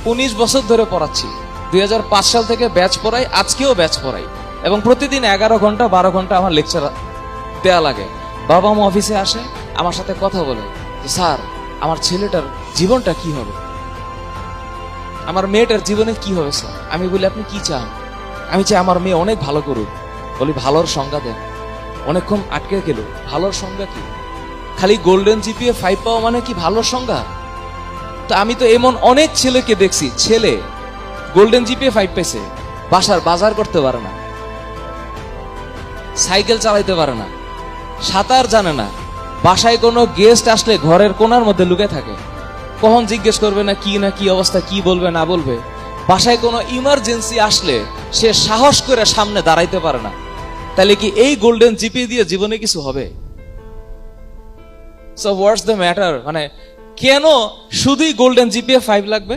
19 বছর ধরে পড়াচ্ছি। 2005 সাল থেকে ব্যাচ পড়াই, আজকেও ব্যাচ পড়াই, এবং প্রতিদিন 11 ঘন্টা 12 ঘন্টা আমার লেকচার দেয়া লাগে। বাবা মা অফিসে আসে, আমার সাথে কথা বলে যে স্যার আমার ছেলেটার জীবনটা কি হবে, আমার মেয়েটার জীবনে কি হবে স্যার। আমি বলি আপনি কি চান? আমি চাই আমার মেয়ে অনেক ভালো করুক। বলি ভালোর সংজ্ঞা দেন। অনেকক্ষণ আটকে গেল, ভালোর সংজ্ঞা কি? খালি গোল্ডেন জিপিএ 5 পাওয়া মানে কি ভালোর সংজ্ঞা? তো আমি তো এমন অনেক ছেলেকে দেখছি, ছেলে গোল্ডেন জিপিএ 5 পেয়েছে, বাসার বাজার করতে পারে না, সাইকেল চালাইতে পারে না, সাঁতার জানে না, বাসায় কোনো গেস্ট আসলে ঘরের কোণার মধ্যে লুকে থাকে, কখন জিজ্ঞেস করবে না কি অবস্থা, কি বলবে না বলবে। বাসায় কোনো ইমার্জেন্সি আসলে সে সাহস করে সামনে দাঁড়াইতে পারে না। তাহলে কি এই গোল্ডেন জিপিএ দিয়ে জীবনে কিছু হবে? So what's the matter? মানে কেন শুধুই গোল্ডেন জিপিএ 5 লাগবে?